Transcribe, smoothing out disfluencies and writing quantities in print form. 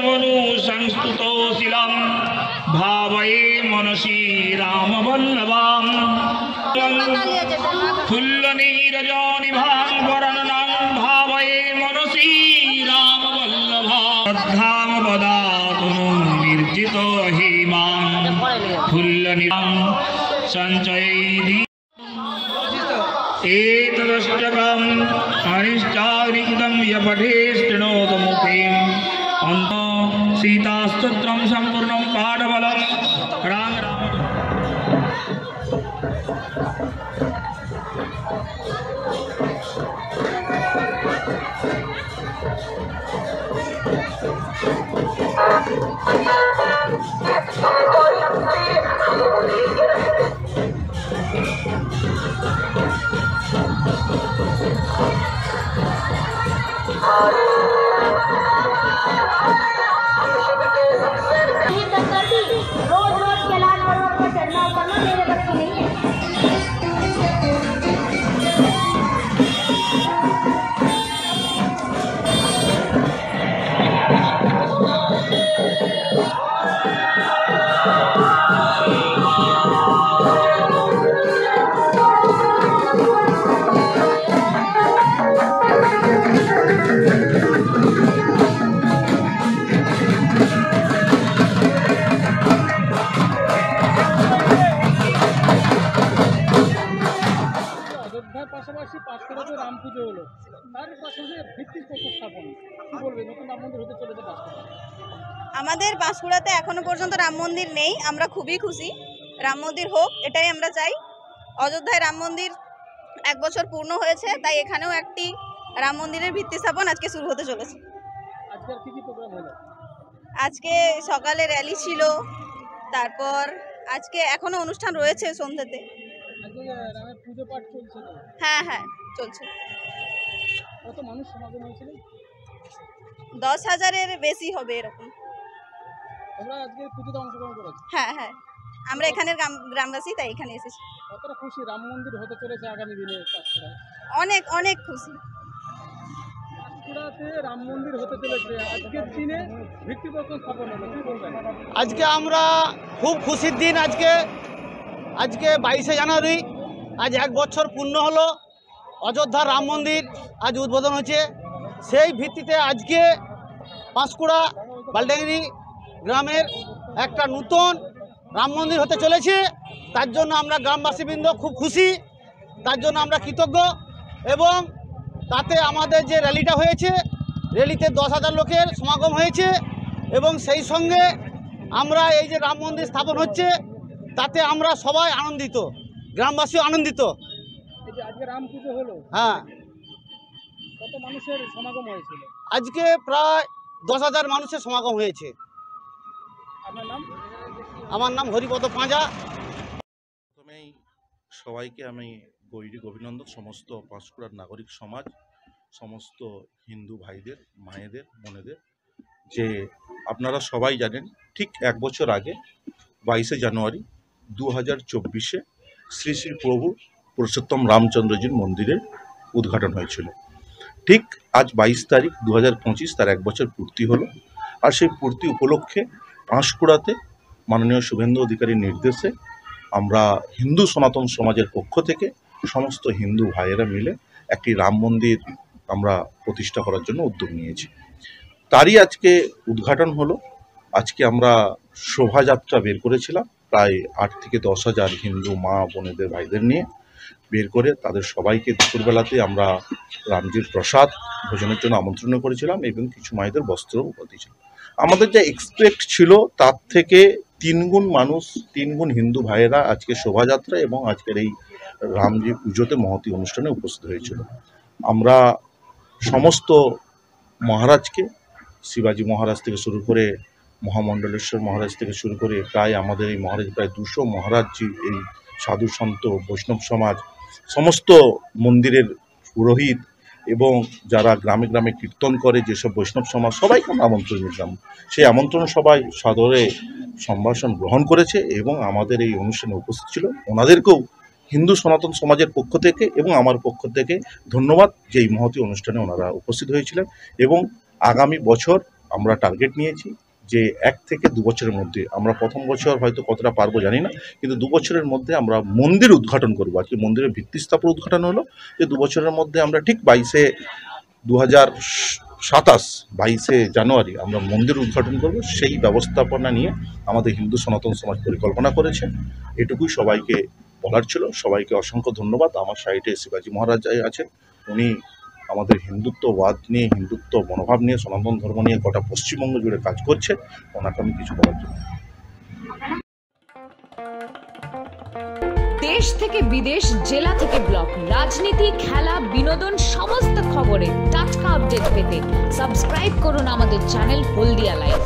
मनु संस्तुतोऽशिलं भावये मनसि रामवल्लभां फुल्लनीरजनिभां वरननं भावये मनसि रामवल्लभां श्रद्धां वदातु निर्जितो हिमां फुल्लनीरं सञ्चयेधि एतदष्टकम् अनिष्टारिकृतं यपठेष्टनोत मुखेन अन्त सीतास्तोत्रं सम्पूर्णं पाठबलं राम रोज रोज के लाल और चढ़ना उतरना मेरे बस की नहीं है। পাশাপাশি পাঁশকুড়াতে রাম পুজো হলো, তার পাশাপাশি ভিত্তিপ্রস্তর স্থাপন কি বলবে, নতুন রাম মন্দির হতে চলেছে পাঁশকুড়া। আমাদের পাঁশকুড়াতে এখনো পর্যন্ত রাম মন্দির নেই, আমরা খুবই খুশি। রাম মন্দির হোক এটাই আমরা চাই। অযোধ্যায় রাম মন্দির 1 বছর পূর্ণ হয়েছে, তাই এখানেও একটি রাম মন্দিরের ভিত্তি স্থাপন আজকে শুরু হতে চলেছে। আজকে আর কি প্রোগ্রাম হলো? আজকে সকালে র্যালি ছিল, তারপর আজকে এখনো অনুষ্ঠান রয়েছে সন্ধ্যাতে। আজকে রামের পুজো পাঠ চলছে তো? হ্যাঁ হ্যাঁ চলছে। কত মানুষ সমাগম হয়েছিল? 10,000-এর বেশি হবে এরকম। তোমরা আজকে পুজোতে অংশগ্রহণ করেছো? হ্যাঁ হ্যাঁ, আমরা এখানের গ্রামবাসী, তাই এখানে এসেছি। কতটা খুশি রাম মন্দির হতে চলেছে আগামী দিনে পাঁশকুড়ায়? অনেক অনেক খুশি। পাঁশকুড়াতে রাম মন্দির হতে চলেছে, আজকের দিনে ভিত্তিপ্রস্তর স্থাপন হলো, কি বলবেন? আজকে আমরা খুব খুশির দিন। আজকে 22শে জানুয়ারি, আজ 1 বছর পূর্ণ হলো অযোধ্যার রাম মন্দির আজ উদ্বোধন হয়েছে। সেই ভিত্তিতে আজকে পাঁশকুড়া বালডাঙ্গি গ্রামের একটা নতুন রাম মন্দির হতে চলেছে। তার জন্য আমরা গ্রামবাসীবৃন্দ খুব খুশি, তার জন্য আমরা কৃতজ্ঞ। এবং তাতে আমাদের যে র্যালিটা হয়েছে, র্যালিতে 10,000 লোকের সমাগম হয়েছে। এবং সেই সঙ্গে আমরা এই যে রাম মন্দির স্থাপন হচ্ছে, তাতে আমরা সবাই আনন্দিত, গ্রামবাসীও আনন্দিত। এই যে আজকে রাম পুজো হলো, হ্যাঁ, কত মানুষের সমাগম হয়েছিল? আজকে প্রায় 10,000 মানুষের সমাগম হয়েছে। আপনার নাম? আমার নাম হরিপদ পাঁজা। প্রথমেই সবাইকে আমি গৈরিক অভিনন্দন, সমস্ত পাঁশকুড়ার নাগরিক সমাজ, সমস্ত হিন্দু ভাইদের, মায়েদের, বোনেদের, যে আপনারা সবাই জানেন ঠিক 1 বছর আগে 22শে জানুয়ারি 2024-এ শ্রী শ্রী প্রভু পুরুষোত্তম রামচন্দ্রজির মন্দিরের উদ্ঘাটন হয়েছিল। ঠিক আজ 22 তারিখ 2025 তার 1 বছর পূর্তি হলো। আর সেই পূর্তি উপলক্ষে পাঁশকুড়াতে মাননীয় শুভেন্দু অধিকারীর নির্দেশে আমরা হিন্দু সনাতন সমাজের পক্ষ থেকে সমস্ত হিন্দু ভাইয়েরা মিলে একটি রাম মন্দির আমরা প্রতিষ্ঠা করার জন্য উদ্যোগ নিয়েছি। তারই আজকে উদ্ঘাটন হলো। আজকে আমরা শোভাযাত্রা বের করেছিলাম, প্রায় 8 থেকে 10,000 হিন্দু মা বোনেদের ভাইদের নিয়ে বের করে তাদের সবাইকে দুপুরবেলাতে আমরা রামজির প্রসাদ ভোজনের জন্য আমন্ত্রণ করেছিলাম এবং কিছু মায়েদের বস্ত্র উপহার দিয়েছিলাম। আমাদের যা এক্সপেক্ট ছিল তার থেকে 3 গুণ মানুষ, 3 গুণ হিন্দু ভাইয়েরা আজকে শোভাযাত্রা এবং আজকের এই রামজি পুজোতে মহতী অনুষ্ঠানে উপস্থিত হয়েছিল। আমরা সমস্ত মহারাজকে, শিবাজি মহারাজ থেকে শুরু করে মহামণ্ডলেশ্বর মহারাজ থেকে শুরু করে প্রায় আমাদের এই মহারাজ প্রায় 200 মহারাজজি, এই সাধু সন্ত বৈষ্ণব সমাজ, সমস্ত মন্দিরের পুরোহিত এবং যারা গ্রামে গ্রামে কীর্তন করে যেসব বৈষ্ণব সমাজ, সবাইকে আমরা আমন্ত্রণ দিলাম। সেই আমন্ত্রণ সবাই সাদরে সম্ভাষণ গ্রহণ করেছে এবং আমাদের এই অনুষ্ঠানে উপস্থিত ছিল। ওনাদেরকেও হিন্দু সনাতন সমাজের পক্ষ থেকে এবং আমার পক্ষ থেকে ধন্যবাদ যে এই মহতী অনুষ্ঠানে ওনারা উপস্থিত হয়েছিলেন। এবং আগামী বছর আমরা টার্গেট নিয়েছি যে 1 থেকে 2 বছরের মধ্যে, আমরা প্রথম বছর হয়তো কতটা পারবো জানি না, কিন্তু 2 বছরের মধ্যে আমরা মন্দির উদ্ঘাটন করবো। আজকে মন্দিরের ভিত্তি স্থাপন উদ্ঘাটন হলো, যে 2 বছরের মধ্যে আমরা ঠিক 22 জানুয়ারি আমরা মন্দির উদ্ঘাটন করব। সেই ব্যবস্থাপনা নিয়ে আমাদের হিন্দু সনাতন সমাজ পরিকল্পনা করেছে। এটুকুই সবাইকে বলার ছিল। সবাইকে অসংখ্য ধন্যবাদ। আমার সাইডে শিবাজি মহারাজ আছেন, উনি আমাদের হিন্দুত্ববাদ নিয়ে, হিন্দুত্ব মনোভাব নিয়ে, সনাতন ধর্ম নিয়ে গোটা পশ্চিমবঙ্গ জুড়ে কাজ করছে। ওনাকে আমি কিছু বলার জন্য। দেশ থেকে বিদেশ, জেলা থেকে ব্লক, রাজনীতি, খেলা, বিনোদন সমস্ত খবরে টাটকা আপডেট পেতে সাবস্ক্রাইব করুন আমাদের চ্যানেল হলদিয়া লাইভ।